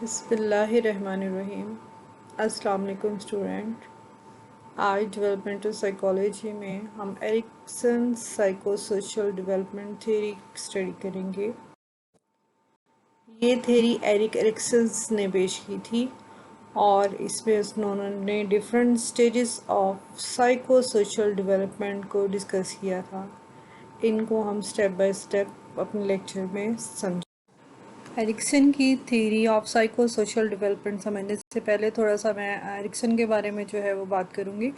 بسم اللہ الرحمن الرحیم۔ السلام علیکم اسٹوڈنٹ۔ آج ڈیولپمنٹل سائیکالوجی میں ہم Erikson psycho social development theory study کریں گے۔ یہ تھیوری ایرکسن نے پیش کی تھی اور اس میں انہوں نے different stages of psycho social development کو ڈسکس کیا تھا۔ ان کو ہم سٹیپ بائی سٹیپ اپنے لیکچر میں سمجھیں۔ ایرکسن کی theory of psycho social development سمجھنے سے پہلے تھوڑا سا میں ایرکسن کے بارے میں جو ہے وہ بات کروں گی۔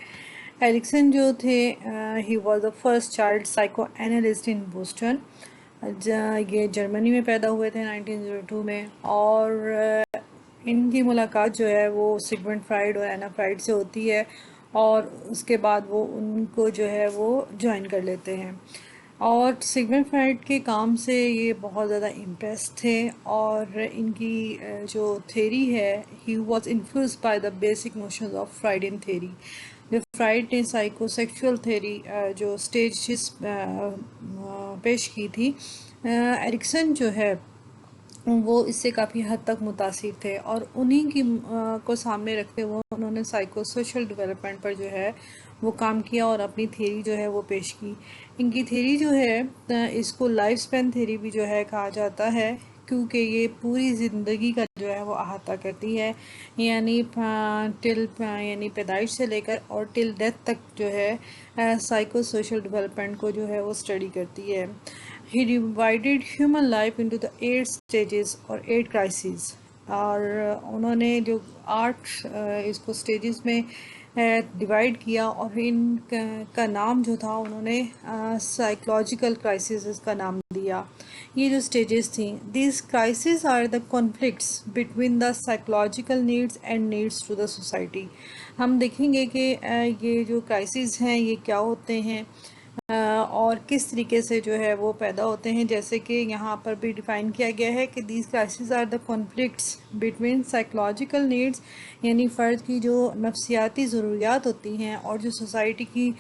ایرکسن جو تھے he was the first child psycho analyst in Boston. یہ جرمنی میں پیدا ہوئے تھے 1902 میں، اور ان کی ملاقات جو ہے وہ سگمنڈ فرائیڈ اور اینا فرائیڈ سے ہوتی ہے، اور اس کے بعد وہ ان کو جو ہے وہ جوائن کر لیتے ہیں، اور سگمنڈ فرائیڈ کے کام سے یہ بہت زیادہ امپریس تھے، اور ان کی جو تھیری ہے he was influenced by the basic notions of Freudian theory. جو فرائیڈ نے سائیکو سیکشول تھیری جو اسٹیجز پیش کی تھی، ایرکسن جو ہے وہ اس سے کافی حد تک متاثر تھے، اور انہی کی کو سامنے رکھتے ہوئے انہوں نے سائیکو سوشل ڈیولپمنٹ پر جو ہے وہ کام کیا اور اپنی تھیری جو ہے وہ پیش کی۔ ان کی تھیری جو ہے اس کو لائف سپین تھیری بھی جو ہے کہا جاتا ہے، کیونکہ یہ پوری زندگی کا جو ہے وہ احاطہ کرتی ہے، یعنی یعنی پیدائش سے لے کر اور ٹل ڈیتھ تک جو ہے سائیکو سوشل ڈیولپمنٹ کو جو ہے وہ اسٹڈی کرتی ہے۔ He divided human life into the 8 stages اور 8 crises، اور انہوں نے جو 8 اس کو سٹیجز میں ڈیوائڈ کیا، اور ان کا نام جو تھا انہوں نے سائیکولوجیکل کرائسس کا نام دیا۔ یہ جو سٹیجز تھیں، these crises are the conflicts between the psychological needs and needs to the society. ہم دیکھیں گے کہ یہ جو کرائسز ہیں یہ کیا ہوتے ہیں اور کس طریقے سے جو ہے وہ پیدا ہوتے ہیں، جیسے کہ یہاں پر بھی ڈیفائن کیا گیا ہے کہ these crises are the conflicts between psychological needs, یعنی فرد کی جو نفسیاتی ضروریات ہوتی ہیں اور جو سوسائٹی کی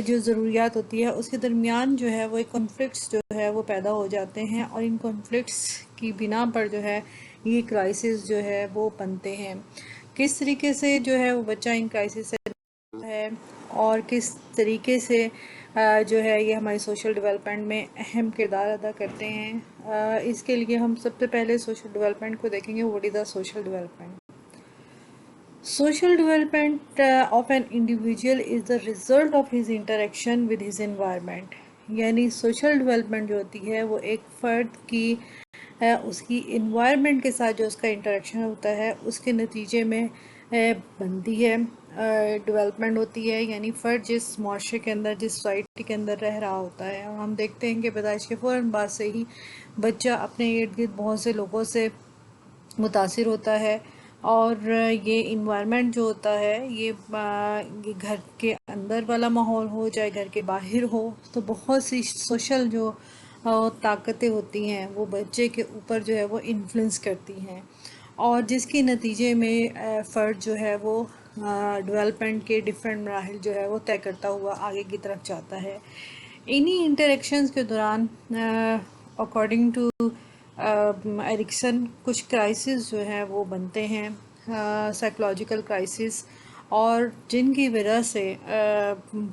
جو ضروریات ہوتی ہے اس کے درمیان جو ہے وہ ایک کانفلکٹس جو ہے وہ پیدا ہو جاتے ہیں، اور ان کانفلکٹس کی بنا پر جو ہے یہ کرائسز جو ہے وہ بنتے ہیں۔ کس طریقے سے جو ہے وہ بچہ ان کرائسز سے ہے، اور کس طریقے سے جو ہے یہ ہماری سوشل ڈیولپمنٹ میں اہم کردار ادا کرتے ہیں۔ اس کے لیے ہم سب سے پہلے سوشل ڈیولپمنٹ کو دیکھیں گے۔ What is the social development? Social development of an individual is the result of his interaction with his environment، یعنی سوشل ڈیولپمنٹ جو ہوتی ہے وہ ایک فرد کی اس کی انوائرمنٹ کے ساتھ جو اس کا انٹریکشن ہوتا ہے اس کے نتیجے میں بنتی ہے، ڈیولپمنٹ ہوتی ہے، یعنی فرد جس معاشرے کے اندر، جس سوسائٹی کے اندر رہ رہا ہوتا ہے، اور ہم دیکھتے ہیں کہ پیدائش کے فوراً بعد سے ہی بچہ اپنے ارد گرد بہت سے لوگوں سے متاثر ہوتا ہے، اور یہ انوائرمنٹ جو ہوتا ہے یہ گھر کے اندر والا ماحول ہو چاہے گھر کے باہر ہو، تو بہت سی سوشل جو طاقتیں ہوتی ہیں وہ بچے کے اوپر جو ہے وہ انفلوئنس کرتی ہیں، اور جس کے نتیجے میں فرد جو ہے وہ ڈیولپمنٹ کے ڈفرینٹ مراحل جو ہے وہ طے کرتا ہوا آگے کی طرف جاتا ہے۔ انہی انٹریکشنز کے دوران اکارڈنگ ٹو ایرکسن کچھ کرائسس جو ہیں وہ بنتے ہیں، سائیکولوجیکل کرائسس، اور جن کی وجہ سے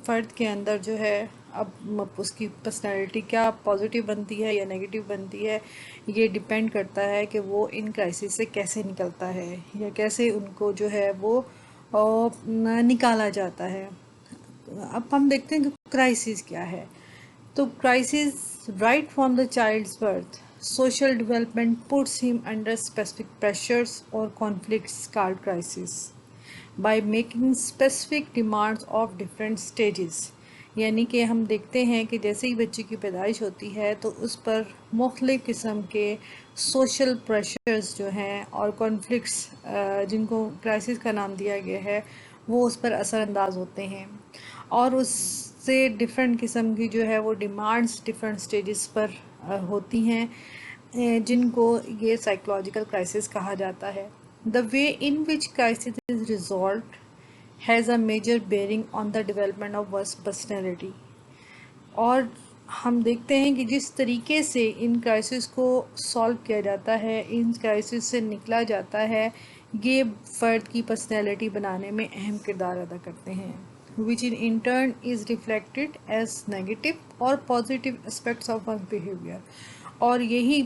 فرد کے اندر جو ہے اب اس کی پرسنالٹی کیا پازیٹیو بنتی ہے یا نیگیٹیو بنتی ہے، یہ ڈیپینڈ کرتا ہے کہ وہ ان کرائسس سے کیسے نکلتا ہے یا کیسے ان کو جو ہے وہ نکالا جاتا ہے۔ اب ہم دیکھتے ہیں کہ کرائسس کیا ہے۔ تو crisis right from the child's birth, social development puts him under specific pressures or conflicts called crisis by making specific demands of different stages، یعنی کہ ہم دیکھتے ہیں کہ جیسے ہی بچے کی پیدائش ہوتی ہے تو اس پر مختلف قسم کے سوشل پریشرز جو ہیں اور کانفلکٹس جن کو کرائسس کا نام دیا گیا ہے وہ اس پر اثر انداز ہوتے ہیں، اور اس سے ڈفرینٹ قسم کی جو ہے وہ ڈیمانڈس ڈفرینٹ سٹیجز پر ہوتی ہیں، جن کو یہ سائیکولوجیکل کرائسس کہا جاتا ہے۔ The way in which crisis is resolved has a major bearing on the development of one's personality، اور ہم دیکھتے ہیں کہ جس طریقے سے ان کرائسس کو سالو کیا جاتا ہے، ان کرائسس سے نکلا جاتا ہے، یہ فرد کی پرسنالٹی بنانے میں اہم کردار ادا کرتے ہیں، which in turn is reflected as negative اور positive aspects of one's behavior، اور یہی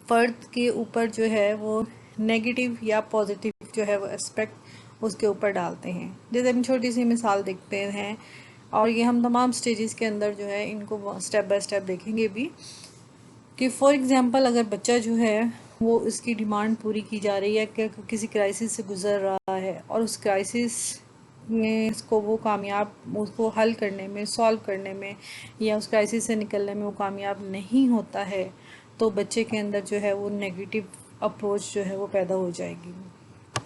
فرد کے اوپر جو ہے وہ نیگیٹو یا پازیٹیو جو ہے وہ اسپیکٹ اس کے اوپر ڈالتے ہیں۔ جیسے ہم چھوٹی سی مثال دیکھتے ہیں، اور یہ ہم تمام سٹیجز کے اندر جو ہے ان کو سٹیپ بائی سٹیپ دیکھیں گے بھی، کہ فار ایگزامپل اگر بچہ جو ہے وہ اس کی ڈیمانڈ پوری کی جا رہی ہے کہ کسی کرائسس سے گزر رہا ہے، اور اس کرائسس میں اس کو وہ کامیاب، اس کو حل کرنے میں، سالو کرنے میں، یا اس کرائسس سے نکلنے میں وہ کامیاب نہیں ہوتا ہے، تو بچے کے اندر جو ہے وہ نیگیٹو اپروچ جو ہے وہ پیدا ہو جائے گی۔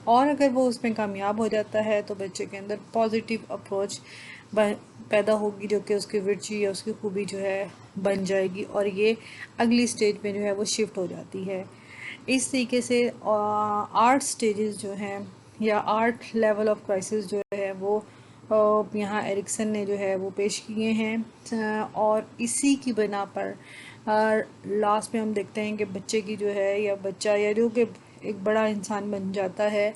اور اگر وہ اس میں کامیاب ہو جاتا ہے تو بچے کے اندر پازیٹیو اپروچ پیدا ہوگی، جو کہ اس کی ورچی یا اس کی خوبی جو ہے بن جائے گی، اور یہ اگلی سٹیج میں جو ہے وہ شفٹ ہو جاتی ہے۔ اس طریقے سے 8 سٹیجز جو ہیں یا 8 لیول آف کرائسس جو ہے وہ یہاں ایرکسن نے جو ہے وہ پیش کیے ہیں، اور اسی کی بنا پر لاسٹ میں ہم دیکھتے ہیں کہ بچے کی جو ہے، یا بچہ یا جو کہ ایک بڑا انسان بن جاتا ہے،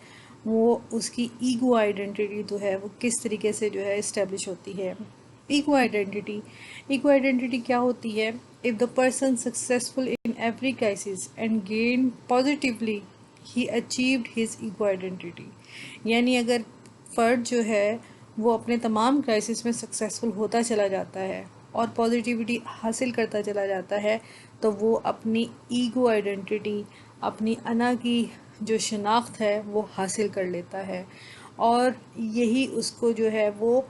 وہ اس کی ایگو آئیڈینٹی جو ہے وہ کس طریقے سے جو ہے اسٹیبلش ہوتی ہے۔ ایگو آئیڈینٹی کیا ہوتی ہے؟ if the person successful in every crisis and gained positively he achieved his ego identity، یعنی اگر فرد جو ہے وہ اپنے تمام کرائسس میں سکسیسفل ہوتا چلا جاتا ہے اور پازیٹیوٹی حاصل کرتا چلا جاتا ہے، تو وہ اپنی ایگو آئیڈینٹی، اپنی انا کی جو شناخت ہے وہ حاصل کر لیتا ہے، اور یہی اس کو جو ہے وہ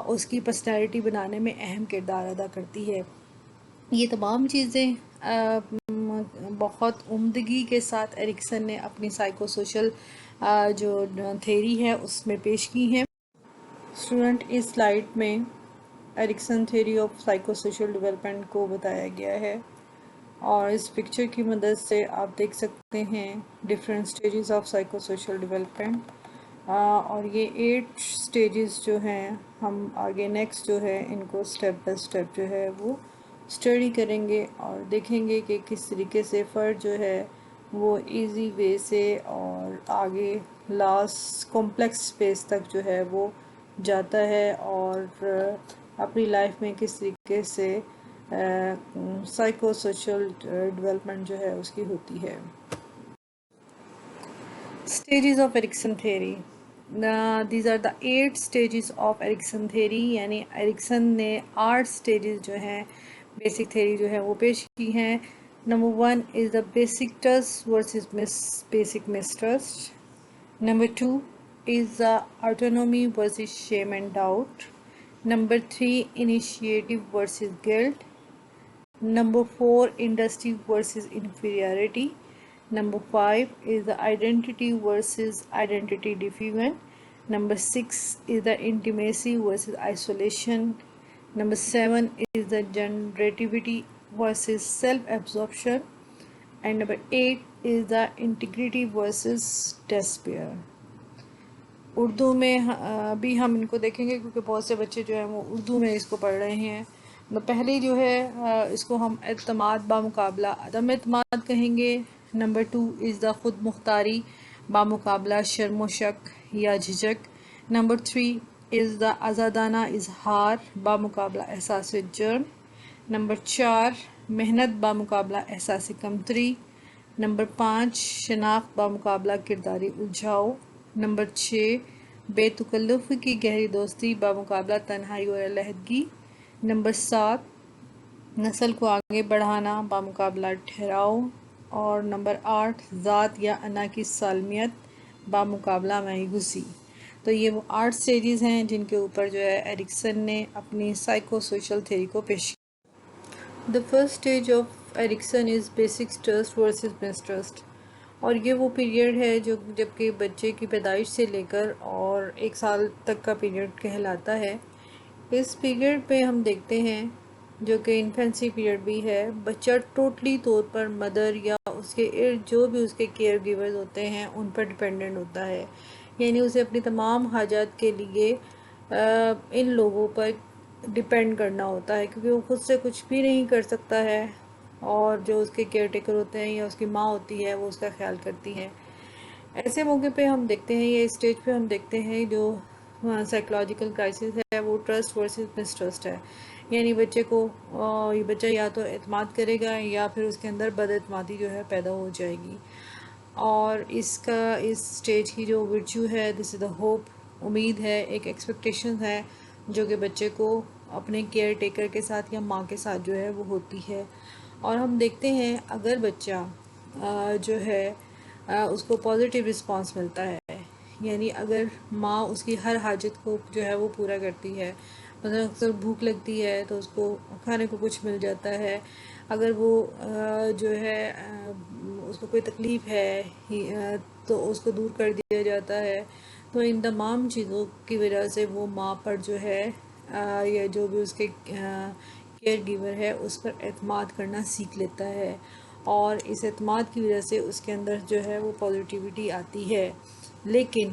اس کی پرسنالٹی بنانے میں اہم کردار ادا کرتی ہے۔ یہ تمام چیزیں بہت عمدگی کے ساتھ ایرکسن نے اپنی سائیکو سوشل جو تھیری ہے اس میں پیش کی ہیں۔ اسٹوڈنٹ، اس سلائیڈ میں Erikson theory of psycho social development کو بتایا گیا ہے، اور اس پکچر کی مدد سے آپ دیکھ سکتے ہیں different stages of psycho social development, اور یہ 8 سٹیجز جو ہیں ہم آگے نیکسٹ جو ہے ان کو سٹیپ بائی سٹیپ جو ہے وہ اسٹڈی کریں گے، اور دیکھیں گے کہ کس طریقے سے فرد جو ہے وہ ایزی وے سے اور آگے لاسٹ کمپلیکس فیز تک جو ہے وہ جاتا ہے، اور اپنی لائف میں کس طریقے سے سائیکو سوشل ڈیولپمنٹ جو ہے اس کی ہوتی ہے۔ Stages of Erikson theory. These are the 8 stages of Erikson theory، یعنی ایرکسن نے 8 stages جو ہیں بیسک تھیری جو ہے وہ پیش کی ہیں۔ Number 1 is the basic trust versus basic mistrust. Number 2 is the autonomy versus shame and doubt. Number 3 initiative versus guilt. Number 4 industry versus inferiority. Number 5 is the identity versus identity diffusion. Number 6 is the intimacy versus isolation. Number 7 is the generativity versus self-absorption. And number 8 is the integrity versus despair. Urdu میں بھی ہم ان کو دیکھیں گے، کیونکہ بہت سے بچے جو ہیں وہ اردو میں اس کو پڑھ رہے ہیں۔ پہلی جو ہے اس کو ہم اعتماد بامقابلہ عدم اعتماد کہیں گے۔ نمبر 2 از دا خود مختاری بامقابلہ شرم و شک یا جھجک۔ نمبر 3 از دا آزادانہ اظہار بامقابلہ احساس جرم۔ نمبر 4 محنت بامقابلہ احساس کمتری۔ نمبر 5 شناخت بامقابلہ کرداری الجھاؤ۔ نمبر 6 بے تکلف کی گہری دوستی بامقابلہ تنہائی اور علیحدگی۔ نمبر 7 نسل کو آگے بڑھانا بامقابلہ ٹھہراؤ۔ اور نمبر 8 ذات یا انا کی سالمیت بامقابلہ مایوسی۔ تو یہ وہ 8 سٹیجز ہیں جن کے اوپر جو ہے ایرکسن نے اپنی سائیکو سوشل تھیوری کو پیش کیا۔ The first stage of Erikson is basic trust versus mistrust، اور یہ وہ پیریڈ ہے جو جب کہ بچے کی پیدائش سے لے کر اور 1 سال تک کا پیریڈ کہلاتا ہے۔ اس پیریڈ پہ ہم دیکھتے ہیں، جو کہ انفینسی پیریڈ بھی ہے، بچہ ٹوٹلی طور پر مدر یا اس کے ارد جو بھی اس کے کیئر گیورز ہوتے ہیں ان پر ڈیپینڈنٹ ہوتا ہے، یعنی اسے اپنی تمام حاجات کے لیے ان لوگوں پر ڈپینڈ کرنا ہوتا ہے، کیونکہ وہ خود سے کچھ بھی نہیں کر سکتا ہے، اور جو اس کے کیئر ٹیکر ہوتے ہیں یا اس کی ماں ہوتی ہے وہ اس کا خیال کرتی ہے۔ ایسے موقع پہ ہم دیکھتے ہیں، یہ اسٹیج پہ ہم دیکھتے ہیں جو سائیکولوجیکل کرائسس ہے وہ ٹرسٹ ورسز مسٹرسٹ ہے، یعنی بچے کو یہ بچہ یا تو اعتماد کرے گا یا پھر اس کے اندر بد اعتمادی جو ہے پیدا ہو جائے گی۔ اور اس اسٹیج کی جو ورچو ہے، دس از دا ہوپ، امید ہے، ایک ایکسپیکٹیشن ہے جو کہ بچے کو اپنے کیئر ٹیکر کے ساتھ یا ماں کے ساتھ جو ہے وہ ہوتی ہے۔ اور ہم دیکھتے ہیں اگر بچہ جو ہے اس کو پازیٹیو رسپانس ملتا ہے، یعنی اگر ماں اس کی ہر حاجت کو جو ہے وہ پورا کرتی ہے، مثلا اکثر بھوک لگتی ہے تو اس کو کھانے کو کچھ مل جاتا ہے، اگر وہ جو ہے اس کو کوئی تکلیف ہے تو اس کو دور کر دیا جاتا ہے، تو ان تمام چیزوں کی وجہ سے وہ ماں پر جو ہے یا جو بھی اس کے کیئر گیور ہے اس پر اعتماد کرنا سیکھ لیتا ہے، اور اس اعتماد کی وجہ سے اس کے اندر جو ہے وہ پازیٹیوٹی آتی ہے۔ لیکن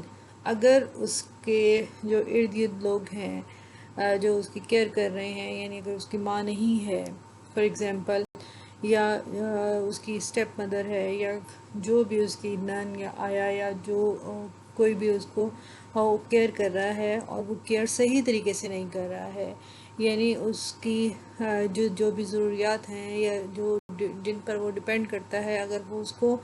اگر اس کے جو ارد گرد لوگ ہیں جو اس کی کیئر کر رہے ہیں، یعنی اگر اس کی ماں نہیں ہے فار ایگزامپل، یا اس کی اسٹیپ مدر ہے، یا جو بھی اس کی نن یا آیا یا جو کوئی بھی اس کو کیئر کر رہا ہے اور وہ کیئر صحیح طریقے سے نہیں کر رہا ہے، یعنی اس کی جو بھی ضروریات ہیں یا جن پر وہ ڈپینڈ کرتا ہے، اگر وہ اس کو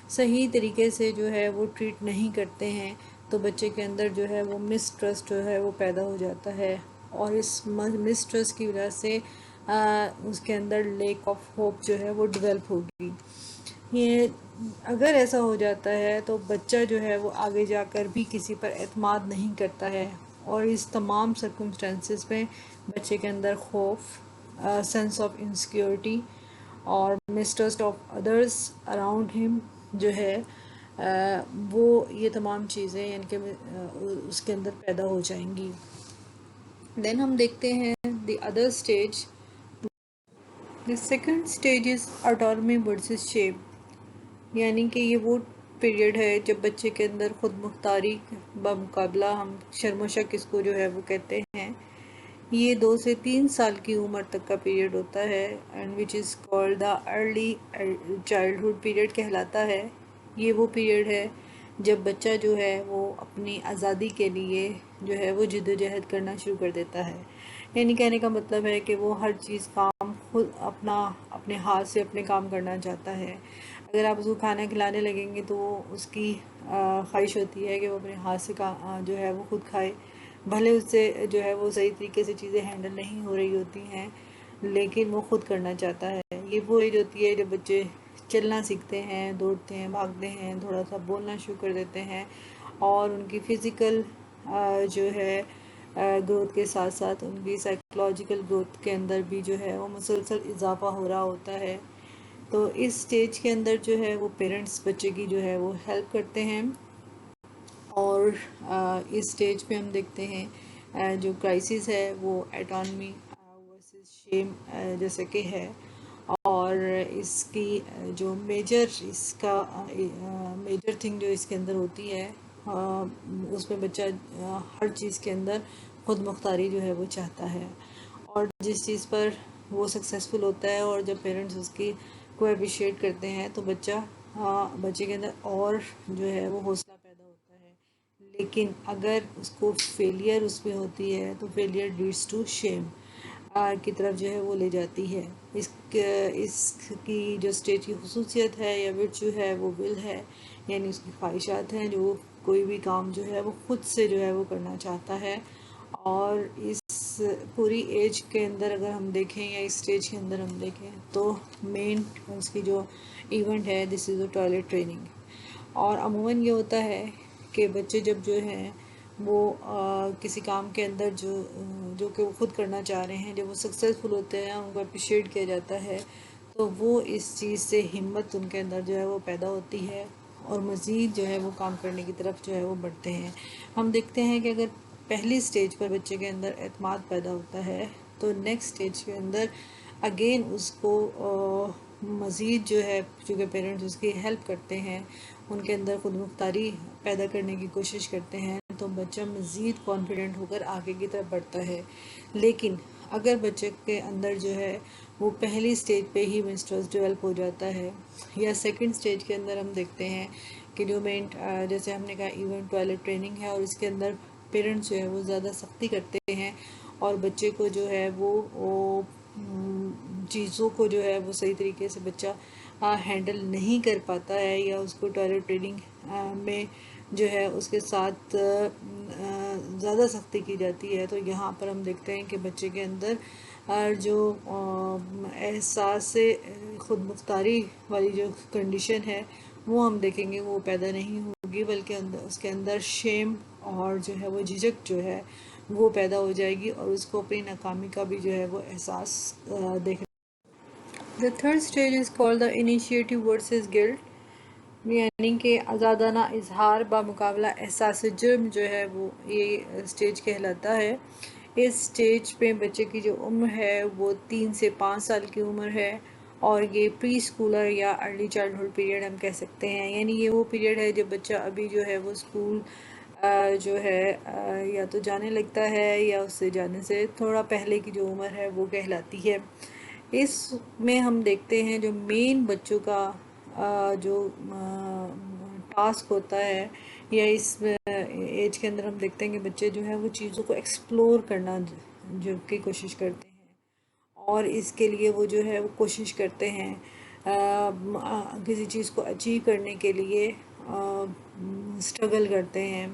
صحیح طریقے سے جو ہے وہ ٹریٹ نہیں کرتے ہیں، تو بچے کے اندر جو ہے وہ مس ٹرسٹ جو ہے وہ پیدا ہو جاتا ہے، اور اس مس ٹرسٹ کی وجہ سے اس کے اندر لیک آف ہوپ جو ہے وہ ڈیولپ ہوگی۔ یہ اگر ایسا ہو جاتا ہے تو بچہ جو ہے وہ آگے جا کر بھی کسی پر اعتماد نہیں کرتا ہے، اور اس تمام سرکمسٹانسز میں بچے کے اندر خوف، سینس آف انسیکیورٹی اور مسٹرسٹ آف ادرس اراؤنڈ ہم جو ہے وہ یہ تمام چیزیں یعنی کہ اس کے اندر پیدا ہو جائیں گی۔ دین ہم دیکھتے ہیں the other stage, the second stage is autonomy versus shame, یعنی کہ یہ وہ پیریڈ ہے جب بچے کے اندر خود مختاری بمقابلہ ہم شرم و شک اس کو جو ہے وہ کہتے ہیں، یہ 2 سے 3 سال کی عمر تک کا پیریڈ ہوتا ہے، and which is called the early childhood period کہلاتا ہے۔ یہ وہ پیریڈ ہے جب بچہ جو ہے وہ اپنی آزادی کے لیے جو ہے وہ جد و جہد کرنا شروع کر دیتا ہے، یعنی کہنے کا مطلب ہے کہ وہ ہر چیز کام خود اپنے ہاتھ سے اپنے کام کرنا چاہتا ہے۔ اگر آپ اس کو کھانا کھلانے لگیں گے تو وہ اس کی خواہش ہوتی ہے کہ وہ اپنے ہاتھ سے جو ہے وہ خود کھائے، بھلے اس سے جو ہے وہ صحیح طریقے سے چیزیں ہینڈل نہیں ہو رہی ہوتی ہیں، لیکن وہ خود کرنا چاہتا ہے۔ یہ وہ ایج ہوتی ہے جب بچے چلنا سیکھتے ہیں، دوڑتے ہیں، بھاگتے ہیں، تھوڑا سا بولنا شروع کر دیتے ہیں، اور ان کی فزیکل جو ہے گروتھ کے ساتھ ساتھ ان کی سائیکولوجیکل گروتھ کے اندر بھی جو ہے وہ مسلسل اضافہ ہو رہا ہوتا ہے۔ تو اس سٹیج کے اندر جو ہے وہ پیرنٹس بچے کی جو ہے وہ ہیلپ کرتے ہیں، اور اس سٹیج پہ ہم دیکھتے ہیں جو کرائسس ہے وہ ایٹانمی ورسز شیم جیسے کہ ہے، اور اس کی جو میجر تھنگ جو اس کے اندر ہوتی ہے اس میں بچہ ہر چیز کے اندر خود مختاری جو ہے وہ چاہتا ہے، اور جس چیز پر وہ سکسیزفل ہوتا ہے اور جب پیرنٹس اس کی کو اپریشیٹ کرتے ہیں تو بچے کے اندر اور جو ہے وہ حوصلہ پیدا ہوتا ہے۔ لیکن اگر اس کو فیلئر اس میں ہوتی ہے تو فیلئر لیڈس ٹو شیم کی طرف جو ہے وہ لے جاتی ہے۔ اس کی جو اسٹیج کی خصوصیت ہے یا ورچو ہے وہ ول ہے، یعنی اس کی خواہشات ہیں، جو کوئی بھی کام جو ہے وہ خود سے جو ہے وہ کرنا چاہتا ہے۔ اور اس پوری ایج کے اندر اگر ہم دیکھیں یا اس اسٹیج کے اندر ہم دیکھیں تو مین اس کی جو ایونٹ ہے this is a toilet training, اور عموماً یہ ہوتا ہے کہ بچے جب جو ہیں وہ کسی کام کے اندر جو کہ وہ خود کرنا چاہ رہے ہیں، جب وہ سکسیزفل ہوتے ہیں، ان کو اپریشیٹ کیا جاتا ہے، تو وہ اس چیز سے ہمت ان کے اندر جو ہے وہ پیدا ہوتی ہے، اور مزید جو ہے وہ کام کرنے کی طرف جو ہے وہ بڑھتے ہیں۔ ہم دیکھتے ہیں کہ اگر پہلی سٹیج پر بچے کے اندر اعتماد پیدا ہوتا ہے تو نیکسٹ سٹیج کے اندر اگین اس کو مزید جو ہے چونکہ پیرنٹس اس کی ہیلپ کرتے ہیں، ان کے اندر خود مختاری پیدا کرنے کی کوشش کرتے ہیں، تو بچہ مزید کانفیڈنٹ ہو کر آگے کی طرف بڑھتا ہے۔ لیکن اگر بچے کے اندر جو ہے وہ پہلی سٹیج پہ ہی منسٹرس ڈیولپ ہو جاتا ہے، یا سیکنڈ سٹیج کے اندر ہم دیکھتے ہیں کہ جو جیسے ہم نے کہا ایونٹ ٹوائلٹ ٹریننگ ہے، اور اس کے اندر پیرنٹس جو ہے وہ زیادہ سختی کرتے ہیں اور بچے کو جو ہے وہ چیزوں کو جو ہے وہ صحیح طریقے سے بچہ ہینڈل نہیں کر پاتا ہے، یا اس کو ٹوائلٹ ٹریننگ میں جو ہے اس کے ساتھ زیادہ سختی کی جاتی ہے، تو یہاں پر ہم دیکھتے ہیں کہ بچے کے اندر جو احساس خود مختاری والی جو کنڈیشن ہے وہ ہم دیکھیں گے وہ پیدا نہیں ہوگی، بلکہ اس کے اندر شیم اور جو ہے وہ جھجک جو ہے وہ پیدا ہو جائے گی، اور اس کو اپنی ناکامی کا بھی جو ہے وہ احساس دیکھنا. The third stage is called the initiative versus guilt، یعنی کہ آزادانہ اظہار بمقابلہ احساس جرم جو ہے وہ یہ سٹیج کہلاتا ہے. اس سٹیج پہ بچے کی جو عمر ہے وہ 3 سے 5 سال کی عمر ہے، اور یہ پری اسکولر یا ارلی چائلڈہڈ پیریڈ ہم کہہ سکتے ہیں. یعنی یہ وہ پیریڈ ہے جب بچہ ابھی جو ہے وہ اسکول جو ہے یا تو جانے لگتا ہے، یا اس سے جانے سے تھوڑا پہلے کی جو عمر ہے وہ کہلاتی ہے. اس میں ہم دیکھتے ہیں جو مین بچوں کا جو ٹاسک ہوتا ہے، یا اس ایج کے اندر ہم دیکھتے ہیں کہ بچے جو ہیں وہ چیزوں کو ایکسپلور کرنا جو کی کوشش کرتے ہیں، اور اس کے لیے وہ جو ہے وہ کوشش کرتے ہیں کسی چیز کو اچیو کرنے کے لیے اسٹرگل کرتے ہیں.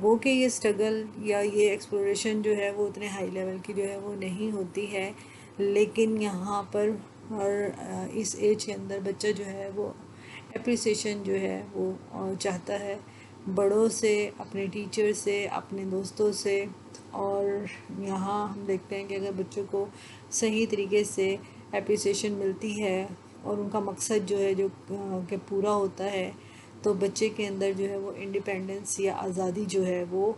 وہ کہ یہ اسٹرگل یا یہ ایکسپلوریشن جو ہے وہ اتنے ہائی لیول کی جو ہے وہ نہیں ہوتی ہے، لیکن یہاں پر اس ایج کے اندر بچہ جو ہے وہ اپریسیشن جو ہے وہ چاہتا ہے بڑوں سے، اپنے ٹیچر سے، اپنے دوستوں سے. اور یہاں ہم دیکھتے ہیں کہ اگر بچوں کو صحیح طریقے سے اپریسیشن ملتی ہے اور ان کا مقصد جو ہے جو کہ پورا ہوتا ہے، تو بچے کے اندر جو ہے وہ انڈیپینڈنس یا آزادی جو ہے وہ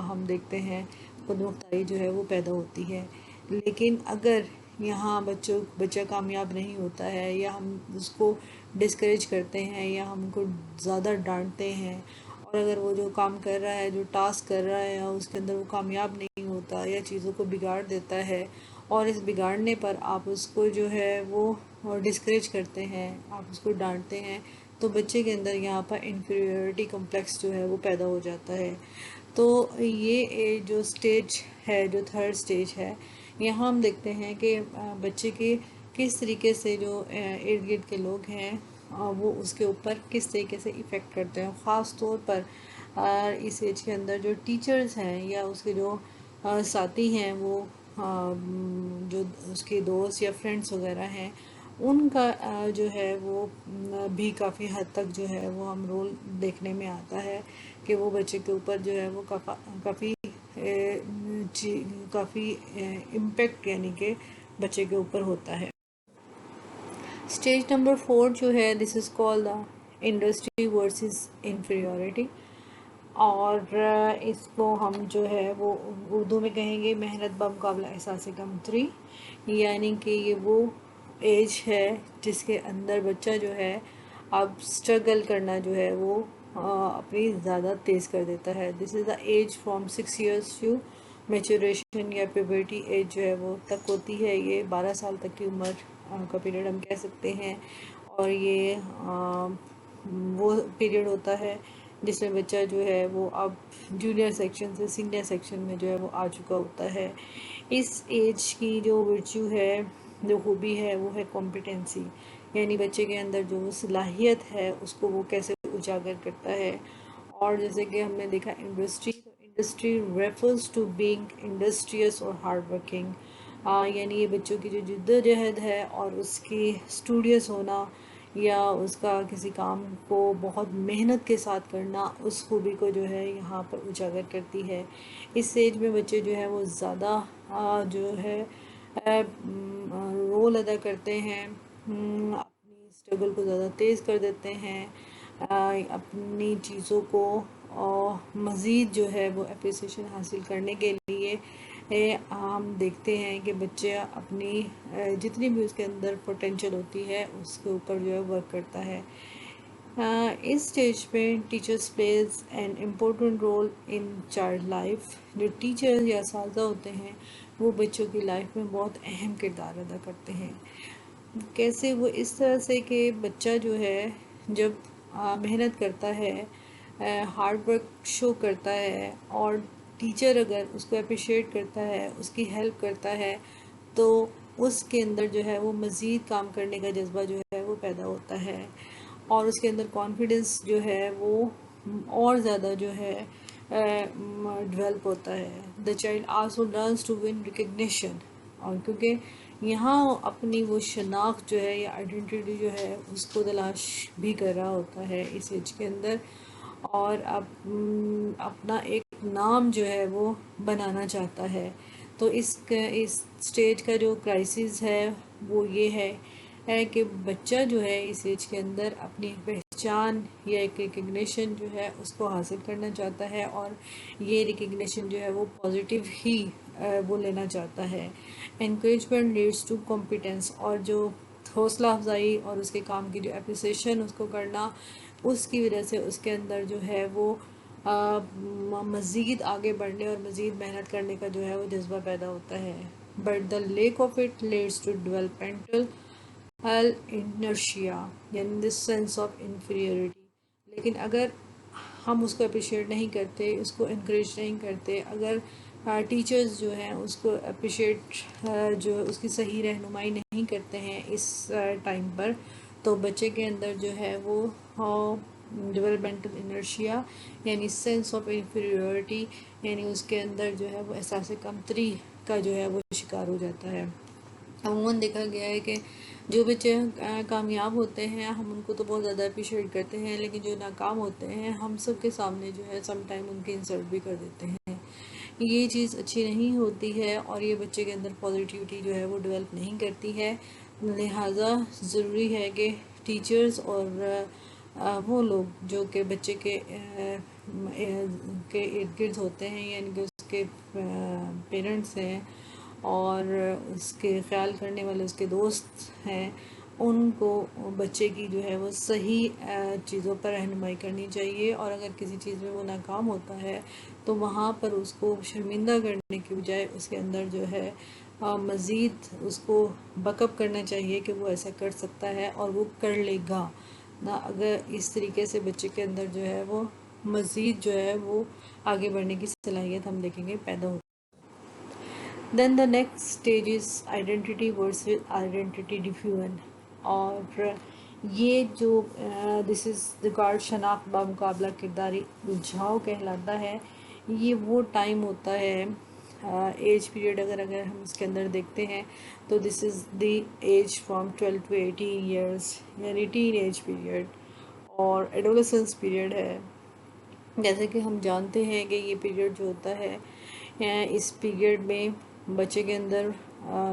ہم دیکھتے ہیں خود مختاری جو ہے وہ پیدا ہوتی ہے. لیکن اگر یہاں بچہ کامیاب نہیں ہوتا ہے، یا ہم اس کو ڈسکریج کرتے ہیں، یا ہم کو زیادہ ڈانٹتے ہیں، اور اگر وہ جو کام کر رہا ہے، جو ٹاسک کر رہا ہے، اس کے اندر وہ کامیاب نہیں ہوتا یا چیزوں کو بگاڑ دیتا ہے، اور اس بگاڑنے پر آپ اس کو جو ہے وہ ڈسکریج کرتے ہیں، آپ اس کو ڈانٹتے ہیں، تو بچے کے اندر یہاں پر انفیریورٹی کمپلیکس جو ہے وہ پیدا ہو جاتا ہے. تو یہ جو سٹیج ہے، جو تھرڈ سٹیج ہے، یہاں ہم دیکھتے ہیں کہ بچے کے کس طریقے سے جو ارد گرد کے لوگ ہیں وہ اس کے اوپر کس طریقے سے ایفیکٹ کرتے ہیں. خاص طور پر اس ایج کے اندر جو ٹیچرز ہیں یا اس کے جو ساتھی ہیں، وہ جو اس کے دوست یا فرینڈس وغیرہ ہیں، ان کا جو ہے وہ بھی کافی حد تک جو ہے وہ ہم رول دیکھنے میں آتا ہے کہ وہ بچے کے اوپر جو ہے وہ کافی امپیکٹ یعنی کہ بچے کے اوپر ہوتا ہے. اسٹیج نمبر 4 جو ہے this is call the industry versus inferiority, اور اس کو ہم جو ہے وہ اردو میں کہیں گے محنت بمقابلہ احساس کمتری. یعنی کہ یہ وہ ایج ہے جس کے اندر بچہ جو ہے اب اسٹرگل کرنا جو ہے وہ اپنی زیادہ تیز کر دیتا ہے. This is the age from 6 years to maturation یا پیوبرٹی ایج جو ہے وہ تک ہوتی ہے. یہ 12 سال تک کی عمر کا پیریڈ ہم کہہ سکتے ہیں، اور یہ وہ پیریڈ ہوتا ہے جس میں بچہ جو ہے وہ اب جونیئر سیکشن سے سینئر سیکشن میں جو ہے وہ آ چکا ہوتا ہے. اس ایج کی جو ورچو ہے، جو خوبی ہے، وہ ہے کمپیٹنسی، یعنی بچے کے اندر جو صلاحیت ہے اس کو وہ کیسے اجاگر کرتا ہے. اور جیسے کہ ہم نے دیکھا industry refers to being industrious اور ہارڈ ورکنگ، یعنی یہ بچوں کی جو جد و جہد ہے اور اس کی اسٹوڈیس ہونا، یا اس کا کسی کام کو بہت محنت کے ساتھ کرنا، اس خوبی کو جو ہے یہاں پر اجاگر کرتی ہے. اس ایج میں بچے جو ہے وہ زیادہ جو ہے رول ادا کرتے ہیں، اپنی اسٹرگل کو زیادہ تیز کر دیتے ہیں، اپنی چیزوں کو مزید جو ہے وہ اپریسیشن حاصل کرنے کے لیے ہم دیکھتے ہیں کہ بچے اپنی جتنی بھی اس کے اندر پوٹینشیل ہوتی ہے اس کے اوپر جو ہے ورک کرتا ہے. اس سٹیج پہ teachers plays an important role in child life. جو ٹیچر یا اساتذہ ہوتے ہیں وہ بچوں کی لائف میں بہت اہم کردار ادا کرتے ہیں۔ کیسے؟ وہ اس طرح سے کہ بچہ جو ہے جب محنت کرتا ہے، ہارڈ ورک شو کرتا ہے، اور ٹیچر اگر اس کو اپریشیٹ کرتا ہے، اس کی ہیلپ کرتا ہے، تو اس کے اندر جو ہے وہ مزید کام کرنے کا جذبہ جو ہے وہ پیدا ہوتا ہے، اور اس کے اندر کانفیڈنس جو ہے وہ اور زیادہ جو ہے ڈیولپ ہوتا ہے۔ The child also learns to win recognition, اور کیونکہ یہاں اپنی وہ شناخت جو ہے یا آئیڈینٹی جو ہے اس کو تلاش بھی کر رہا ہوتا ہے اس ایج کے اندر، اور اپنا ایک نام جو ہے وہ بنانا چاہتا ہے۔ تو اس اسٹیج کا جو کرائسس ہے وہ یہ ہے کہ بچہ جو ہے اس ایج کے اندر اپنی پہچان یا ایک ریکگنیشن جو ہے اس کو حاصل کرنا چاہتا ہے، اور یہ ریکگنیشن جو ہے وہ پازیٹیو ہی وہ لینا چاہتا ہے۔ انکریجمنٹ لیڈس ٹو کمپیٹنس، اور جو حوصلہ افزائی اور اس کے کام کی جو اپریسیشن اس کو کرنا، اس کی وجہ سے اس کے اندر جو ہے وہ مزید آگے بڑھنے اور مزید محنت کرنے کا جو ہے وہ جذبہ پیدا ہوتا ہے۔ But the lack of it leads to developmental inertia, یعنی دس سینس آف انفیریورٹی۔ لیکن اگر ہم اس کو اپریشیٹ نہیں کرتے، اس کو انکریج نہیں کرتے، اگر ٹیچرز جو ہیں اس کو اپریشیٹ جو اس کی صحیح رہنمائی نہیں کرتے ہیں اس ٹائم پر، تو بچے کے اندر جو ہے وہ ڈیولپمنٹل انرشیا یعنی سینس آف انفیریورٹی، یعنی اس کے اندر جو ہے وہ احساس کمتری کا جو ہے وہ شکار ہو جاتا ہے۔ عموماً دیکھا گیا ہے کہ جو بچے کامیاب ہوتے ہیں ہم ان کو تو بہت زیادہ اپریشیٹ کرتے ہیں، لیکن جو ناکام ہوتے ہیں ہم سب کے سامنے جو ہے سم ٹائم ان کی انسلٹ بھی کر دیتے ہیں۔ یہ چیز اچھی نہیں ہوتی ہے، اور یہ بچے کے اندر پازیٹیوٹی جو ہے وہ ڈیولپ نہیں کرتی ہے۔ لہٰذا ضروری ہے کہ ٹیچرز اور وہ لوگ جو کہ بچے کے ارد گرد ہوتے ہیں، یعنی کہ اس کے پیرنٹس ہیں اور اس کے خیال کرنے والے اس کے دوست ہیں، ان کو بچے کی جو ہے وہ صحیح چیزوں پر رہنمائی کرنی چاہیے، اور اگر کسی چیز میں وہ ناکام ہوتا ہے تو وہاں پر اس کو شرمندہ کرنے کی بجائے اس کے اندر جو ہے مزید اس کو بک اپ کرنا چاہیے کہ وہ ایسا کر سکتا ہے اور وہ کر لے گا نا۔ اگر اس طریقے سے بچے کے اندر جو ہے وہ مزید جو ہے وہ آگے بڑھنے کی صلاحیت ہم دیکھیں گے پیدا ہوتی ہے۔ Then the next stage is identity versus identity diffusion, اور یہ جو دس از ریکارڈ شناخت بامقابلہ کرداری الجھاؤ کہلاتا ہے۔ یہ وہ ٹائم ہوتا ہے ایج پیریڈ، اگر ہم اس کے اندر دیکھتے ہیں تو this is the age from 12 to 18 years, یعنی ٹین ایج پیریڈ اور ایڈولسنس پیریڈ ہے۔ جیسے کہ ہم جانتے ہیں کہ یہ پیریڈ جو ہوتا ہے اس پیریڈ میں بچے کے اندر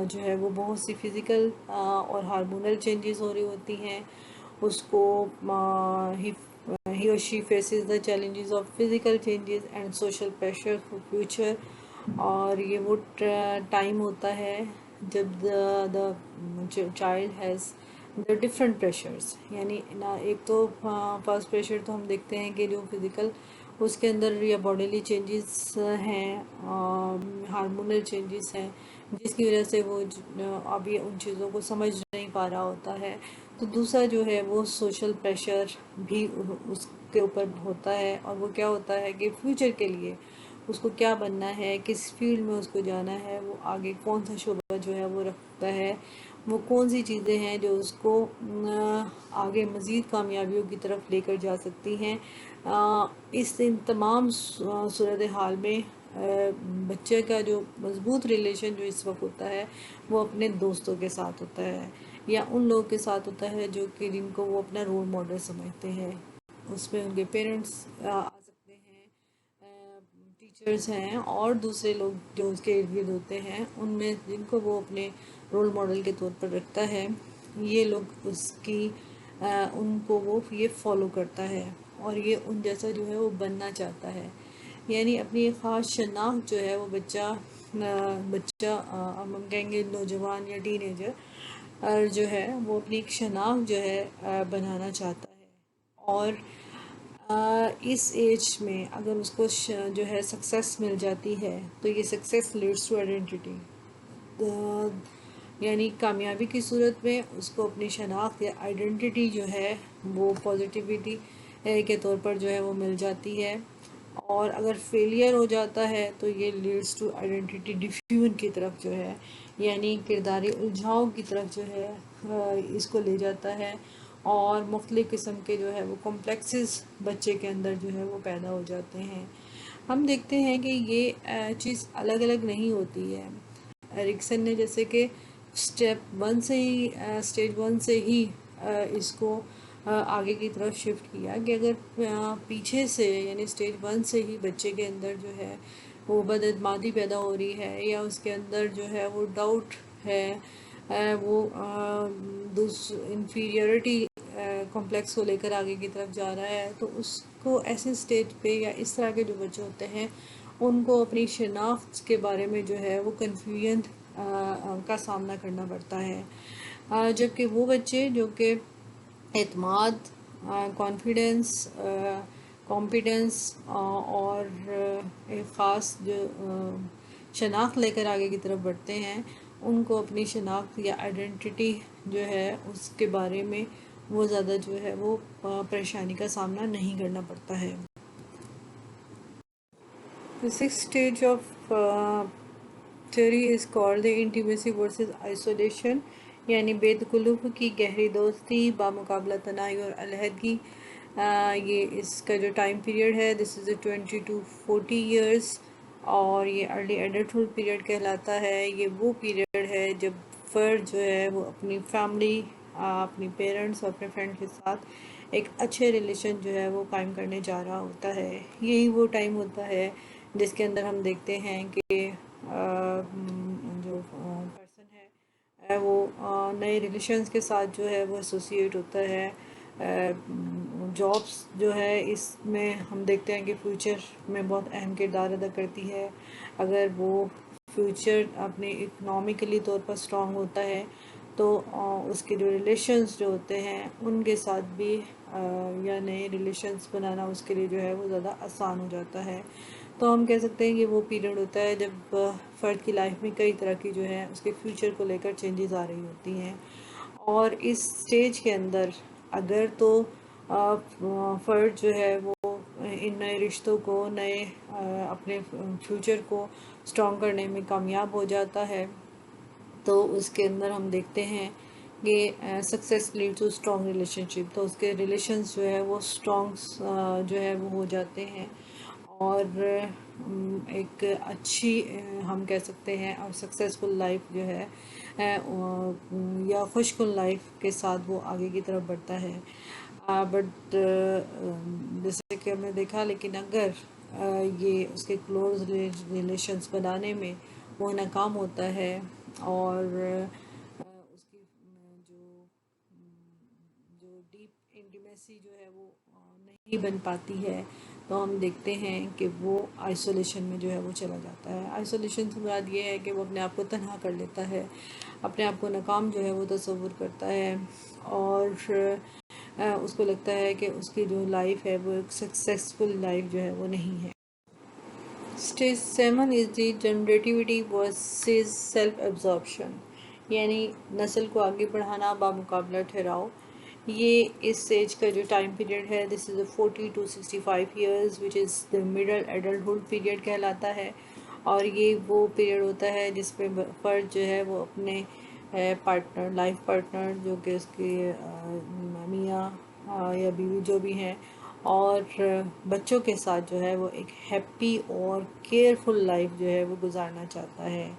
جو ہے وہ بہت سی فزیکل اور ہارمونل چینجز ہو رہی ہوتی ہیں۔ اس کو he or she faces the challenges of physical changes and social pressure for future، اور یہ وہ ٹائم ہوتا ہے جب the child has the different pressures، یعنی ایک تو فرسٹ پریشر تو ہم دیکھتے ہیں کہ جو فزیکل اس کے اندر یا باڈیلی چینجز ہیں، ہارمونل چینجز ہیں، جس کی وجہ سے وہ ابھی ان چیزوں کو سمجھ نہیں پا رہا ہوتا ہے۔ تو دوسرا جو ہے وہ سوشل پریشر بھی اس کے اوپر ہوتا ہے، اور وہ کیا ہوتا ہے کہ فیوچر کے لیے اس کو کیا بننا ہے، کس فیلڈ میں اس کو جانا ہے، وہ آگے کون سا شعبہ جو ہے وہ رکھتا ہے، وہ کون سی چیزیں ہیں جو اس کو آگے مزید کامیابیوں کی طرف لے کر جا سکتی ہیں۔ اس تمام صورتحال میں بچے کا جو مضبوط ریلیشن جو اس وقت ہوتا ہے وہ اپنے دوستوں کے ساتھ ہوتا ہے، یا ان لوگوں کے ساتھ ہوتا ہے جو کہ جن کو وہ اپنا رول ماڈل سمجھتے ہیں۔ اس میں ان کے پیرنٹس آ سکتے ہیں، ٹیچرز ہیں، اور دوسرے لوگ جو اس کے ارد گرد ہوتے ہیں، ان میں جن کو وہ اپنے رول ماڈل کے طور پر رکھتا ہے، یہ لوگ اس کی ان کو وہ یہ فالو کرتا ہے، اور یہ ان جیسا جو ہے وہ بننا چاہتا ہے۔ یعنی اپنی ایک خاص شناخت جو ہے وہ بچہ ہم کہیں گے نوجوان یا ٹین ایجر جو ہے وہ اپنی ایک شناخت جو ہے بنانا چاہتا ہے، اور اس ایج میں اگر اس کو جو ہے سکسیس مل جاتی ہے تو یہ سکسیس لیڈس ٹو آئیڈینٹی، یعنی کامیابی کی صورت میں اس کو اپنی شناخت یا آئیڈینٹی جو ہے وہ پازیٹیوٹی کے طور پر جو ہے وہ مل جاتی ہے، اور اگر فیلئر ہو جاتا ہے تو یہ لیڈس ٹو آئیڈینٹی ڈیفیوژن کی طرف جو ہے، یعنی کرداری الجھاؤ کی طرف جو ہے اس کو لے جاتا ہے، اور مختلف قسم کے جو ہے وہ کمپلیکسز بچے کے اندر جو ہے وہ پیدا ہو جاتے ہیں۔ ہم دیکھتے ہیں کہ یہ چیز الگ الگ نہیں ہوتی ہے۔ ایرکسن نے جیسے کہ اسٹیج 1 سے ہی اس کو آگے کی طرف شفٹ کیا کہ اگر پیچھے سے یعنی اسٹیج 1 سے ہی بچے کے اندر جو ہے وہ بد اعتمادی پیدا ہو رہی ہے، یا اس کے اندر جو ہے وہ ڈاؤٹ ہے، وہ انفیریورٹی کمپلیکس کو لے کر آگے کی طرف جا رہا ہے، تو اس کو ایسے اسٹیج پہ یا اس طرح کے جو بچے ہوتے ہیں ان کو اپنی شناخت کے بارے میں جو ہے وہ کنفیوژن کا سامنا کرنا پڑتا ہے، جبکہ وہ بچے جو کہ اعتماد، کانفیڈنس، کمپیٹنس اور ایک خاص جو شناخت لے کر آگے کی طرف بڑھتے ہیں، ان کو اپنی شناخت یا آئیڈینٹی جو ہے اس کے بارے میں وہ زیادہ جو ہے وہ پریشانی کا سامنا نہیں کرنا پڑتا ہے۔ The sixth stage of theory is called the intimacy versus isolation، یعنی بے تکلف کی گہری دوستی بامقابلہ تنہائی اور علیحدگی۔ یہ اس کا جو ٹائم پیریڈ ہے this is 20 to 40 years، اور یہ ارلی ایڈلٹہڈ پیریڈ کہلاتا ہے۔ یہ وہ پیریڈ ہے جب فرد جو ہے وہ اپنی فیملی، اپنی پیرنٹس اور اپنے فرینڈ کے ساتھ ایک اچھے ریلیشن جو ہے وہ قائم کرنے جا رہا ہوتا ہے۔ یہی وہ ٹائم ہوتا ہے جس کے اندر ہم دیکھتے ہیں کہ جو پرسن ہے وہ نئے ریلیشنز کے ساتھ جو ہے وہ ایسوسیٹ ہوتا ہے۔ جابس جو ہے اس میں ہم دیکھتے ہیں کہ فیوچر میں بہت اہم کردار ادا کرتی ہے۔ اگر وہ فیوچر اپنے اکنامکلی طور پر اسٹرانگ ہوتا ہے تو اس کے جو ریلیشنز جو ہوتے ہیں ان کے ساتھ بھی یا نئے ریلیشنز بنانا اس کے لیے جو ہے وہ زیادہ آسان ہو جاتا ہے۔ تو ہم کہہ سکتے ہیں کہ وہ پیریڈ ہوتا ہے جب فرد کی لائف میں کئی طرح کی جو ہے اس کے فیوچر کو لے کر چینجز آ رہی ہوتی ہیں، اور اس سٹیج کے اندر اگر تو فرد جو ہے وہ ان نئے رشتوں کو، نئے اپنے فیوچر کو اسٹرانگ کرنے میں کامیاب ہو جاتا ہے، تو اس کے اندر ہم دیکھتے ہیں کہ success lead to strong relationship, تو اس کے ریلیشنز جو ہے وہ اسٹرانگ جو ہے وہ ہو جاتے ہیں، اور ایک اچھی ہم کہہ سکتے ہیں اور سکسیزفل لائف جو ہے یا خوشگل لائف کے ساتھ وہ آگے کی طرف بڑھتا ہے۔ بٹ جیسے کہ ہم نے دیکھا، لیکن اگر یہ اس کے کلوز ریلیشنز بنانے میں وہ ناکام ہوتا ہے اور اس کی جو ڈیپ انٹیمیسی جو ہے وہ نہیں بن پاتی ہے، تو ہم دیکھتے ہیں کہ وہ آئسولیشن میں جو ہے وہ چلا جاتا ہے۔ آئسولیشن سے مراد یہ ہے کہ وہ اپنے آپ کو تنہا کر لیتا ہے، اپنے آپ کو ناکام جو ہے وہ تصور کرتا ہے، اور اس کو لگتا ہے کہ اس کی جو لائف ہے وہ ایک سکسیسفل لائف جو ہے وہ نہیں ہے۔ اسٹیج 7 از دی جنریٹیوٹی ورسز سیلف ایبزارپشن، یعنی نسل کو آگے بڑھانا بامقابلہ ٹھہراؤ۔ یہ اس اسٹیج کا جو ٹائم پیریڈ ہے this is 40 to 65 years which is the middle adulthood period کہلاتا ہے، اور یہ وہ پیریڈ ہوتا ہے جس پہ فرد جو ہے وہ اپنے پارٹنر، لائف پارٹنر جو کہ اس کے میاں یا بیوی جو بھی ہیں اور بچوں کے ساتھ جو ہے وہ ایک ہیپی اور کیئرفل لائف جو ہے وہ گزارنا چاہتا ہے،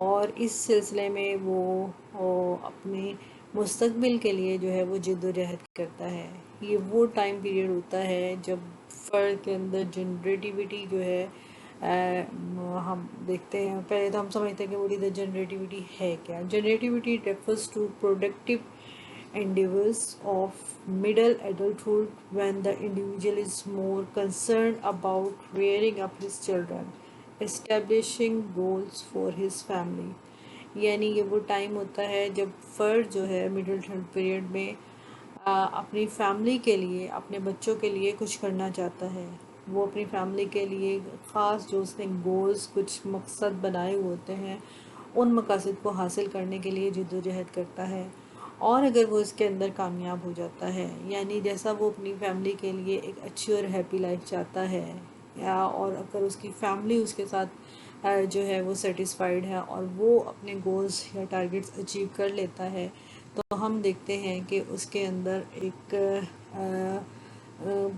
اور اس سلسلے میں وہ اپنے مستقبل کے لیے جو ہے وہ جد و جہد کرتا ہے۔ یہ وہ ٹائم پیریڈ ہوتا ہے جب فرد کے اندر جنریٹیوٹی جو ہے ہم دیکھتے ہیں، پہلے تو ہم سمجھتے ہیں کہ وہ جنریٹیوٹی ہے کیا۔ Generativity refers to productive endeavors of middle adulthood when the individual is more concerned about rearing up his children, establishing goals for his family۔ یعنی یہ وہ ٹائم ہوتا ہے جب فرد جو ہے مڈل پیریڈ میں اپنی فیملی کے لیے، اپنے بچوں کے لیے کچھ کرنا چاہتا ہے۔ وہ اپنی فیملی کے لیے خاص جو اس نے گولز، کچھ مقصد بنائے ہوتے ہیں، ان مقاصد کو حاصل کرنے کے لیے جد و جہد کرتا ہے، اور اگر وہ اس کے اندر کامیاب ہو جاتا ہے، یعنی جیسا وہ اپنی فیملی کے لیے ایک اچھی اور ہیپی لائف چاہتا ہے، اور اگر اس کی فیملی اس کے ساتھ جو ہے وہ سیٹسفائیڈ ہے اور وہ اپنے گولز یا ٹارگٹس اچیو کر لیتا ہے، تو ہم دیکھتے ہیں کہ اس کے اندر ایک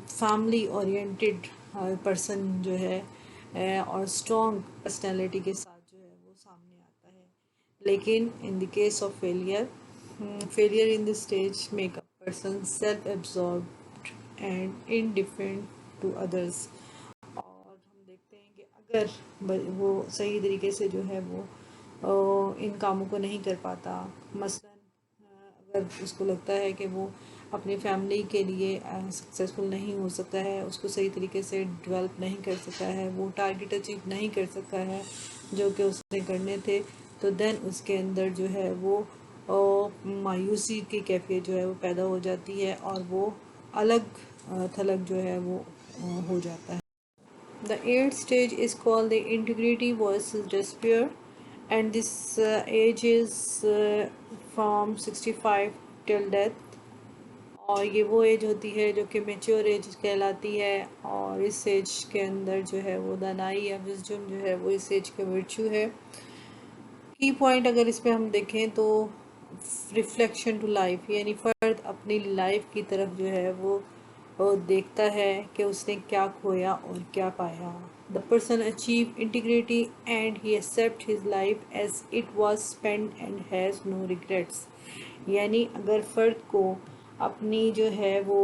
فیملی اورینٹڈ پرسن جو ہے اور اسٹرانگ پرسنالٹی کے ساتھ جو ہے وہ سامنے آتا ہے۔ لیکن in the case of failure in this stage make a person self-absorbed and indifferent to others۔ اور ہم دیکھتے ہیں کہ اگر وہ صحیح طریقے سے جو ہے وہ ان کاموں کو نہیں کر پاتا، مثلا اگر اس کو لگتا ہے کہ وہ اپنی فیملی کے لیے سکسیزفل نہیں ہو سکتا ہے، اس کو صحیح طریقے سے ڈیولپ نہیں کر سکتا ہے، وہ ٹارگٹ اچیو نہیں کر سکتا ہے جو کہ اس نے کرنے تھے، تو دین اس کے اندر جو ہے وہ مایوسی کی کیفیت جو ہے وہ پیدا ہو جاتی ہے، اور وہ الگ تھلگ جو ہے وہ ہو جاتا ہے۔ The eighth stage is called the integrity versus despair, and this age is from 65 till death، اور یہ وہ ایج ہوتی ہے جو کہ میچور ایج کہلاتی ہے، اور اس ایج کے اندر جو ہے وہ دانائی یا وزڈم جو ہے وہ اس ایج کا ورچو ہے۔ کی پوائنٹ اگر اس پہ ہم دیکھیں تو ریفلیکشن ٹو لائف، یعنی فرد اپنی لائف کی طرف جو ہے وہ دیکھتا ہے کہ اس نے کیا کھویا اور کیا پایا۔ The person achieve integrity and he accept his life as it was spent and has no regrets۔ یعنی اگر فرد کو اپنی جو ہے وہ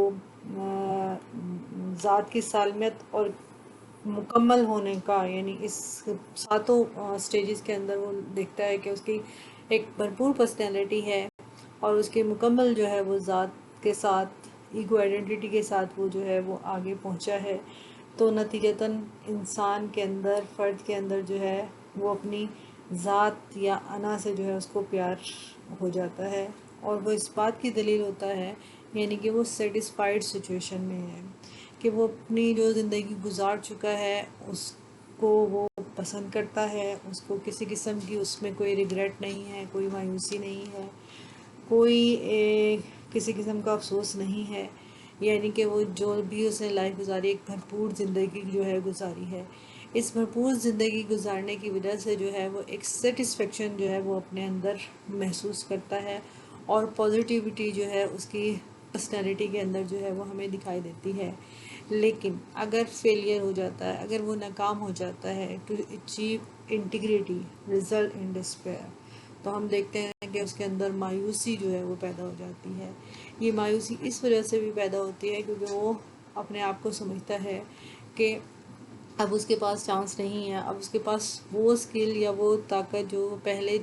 ذات کی سالمیت اور مکمل ہونے کا، یعنی اس ساتوں سٹیجز کے اندر وہ دیکھتا ہے کہ اس کی ایک بھرپور پرسنالٹی ہے، اور اس کی مکمل جو ہے وہ ذات کے ساتھ ایگو آئیڈینٹی کے ساتھ وہ جو ہے وہ آگے پہنچا ہے، تو نتیجتاً انسان کے اندر، فرد کے اندر جو ہے وہ اپنی ذات یا انا سے جو ہے اس کو پیار ہو جاتا ہے، اور وہ اس بات کی دلیل ہوتا ہے، یعنی کہ وہ سیٹسفائیڈ سچویشن میں ہے کہ وہ اپنی جو زندگی گزار چکا ہے اس کو وہ پسند کرتا ہے، اس کو کسی قسم کی اس میں کوئی ریگریٹ نہیں ہے، کوئی مایوسی نہیں ہے، کوئی کسی قسم کا افسوس نہیں ہے، یعنی کہ وہ جو بھی اس نے لائف گزاری ایک بھرپور زندگی جو ہے گزاری ہے۔ اس بھرپور زندگی گزارنے کی وجہ سے جو ہے وہ ایک سیٹسفیکشن جو ہے وہ اپنے اندر محسوس کرتا ہے، اور پازیٹیوٹی جو ہے اس کی پرسنالٹی کے اندر جو ہے وہ ہمیں دکھائی دیتی ہے۔ لیکن اگر فیلئر ہو جاتا ہے، اگر وہ ناکام ہو جاتا ہے to achieve integrity result in despair, تو ہم دیکھتے ہیں کہ اس کے اندر مایوسی جو ہے وہ پیدا ہو جاتی ہے۔ یہ مایوسی اس وجہ سے بھی پیدا ہوتی ہے کیونکہ وہ اپنے آپ کو سمجھتا ہے کہ اب اس کے پاس چانس نہیں ہے، اب اس کے پاس وہ اسکل یا وہ طاقت جو پہلے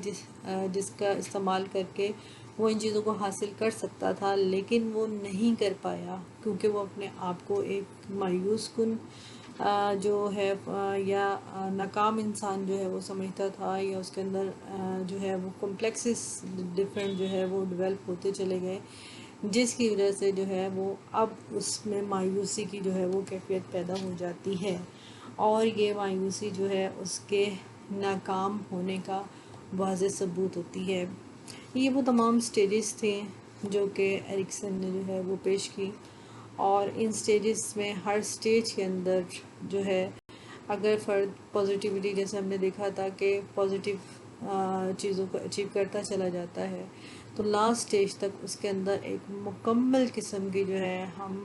جس کا استعمال کر کے وہ ان چیزوں کو حاصل کر سکتا تھا، لیکن وہ نہیں کر پایا کیونکہ وہ اپنے آپ کو ایک مایوس کن جو ہے یا ناکام انسان جو ہے وہ سمجھتا تھا، یا اس کے اندر جو ہے وہ کمپلیکسز ڈفرینٹ جو ہے وہ ڈیولپ ہوتے چلے گئے، جس کی وجہ سے جو ہے وہ اب اس میں مایوسی کی جو ہے وہ کیفیت پیدا ہو جاتی ہے، اور یہ مایوسی جو ہے اس کے ناکام ہونے کا واضح ثبوت ہوتی ہے۔ یہ وہ تمام سٹیجز تھے جو کہ ایرکسن نے جو ہے وہ پیش کی، اور ان سٹیجز میں ہر سٹیج کے اندر جو ہے اگر فرد پازیٹیوٹی، جیسے ہم نے دیکھا تھا کہ پازیٹیو چیزوں کو اچیو کرتا چلا جاتا ہے، تو لاسٹ سٹیج تک اس کے اندر ایک مکمل قسم کی جو ہے ہم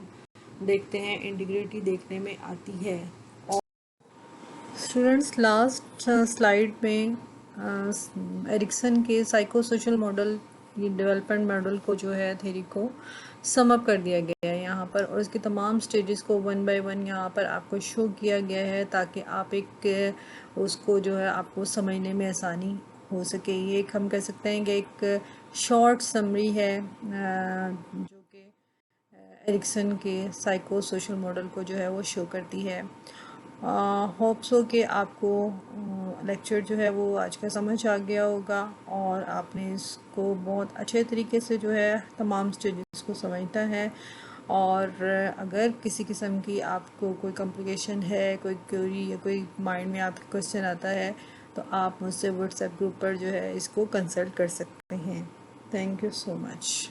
دیکھتے ہیں انٹیگریٹی دیکھنے میں آتی ہے۔ اسٹوڈنٹس، لاسٹ سلائیڈ میں ایرکسن کے سائیکو سوشل ماڈل، یہ ڈیولپمنٹ ماڈل کو جو ہے تھیری کو سم اپ کر دیا گیا ہے یہاں پر، اور اس کے تمام سٹیجز کو ون بائی ون یہاں پر آپ کو شو کیا گیا ہے تاکہ آپ ایک اس کو جو ہے آپ کو سمجھنے میں آسانی ہو سکے۔ یہ ایک ہم کہہ سکتے ہیں کہ ایک شارٹ سمری ہے جو کہ ایرکسن کے سائیکو سوشل ماڈل کو جو ہے وہ شو کرتی ہے۔ ہوپ سو کہ آپ کو لیکچر جو ہے وہ آج کا سمجھ آ گیا ہوگا، اور آپ نے اس کو بہت اچھے طریقے سے جو ہے تمام سٹیجز کو سمجھتا ہے، اور اگر کسی قسم کی آپ کو کوئی کمپلیکیشن ہے، کوئی کیوری یا کوئی مائنڈ میں آپ کا کوشچن آتا ہے تو آپ مجھ سے واٹس ایپ گروپ پر جو ہے اس کو کنسلٹ کر سکتے ہیں. Thank you so much.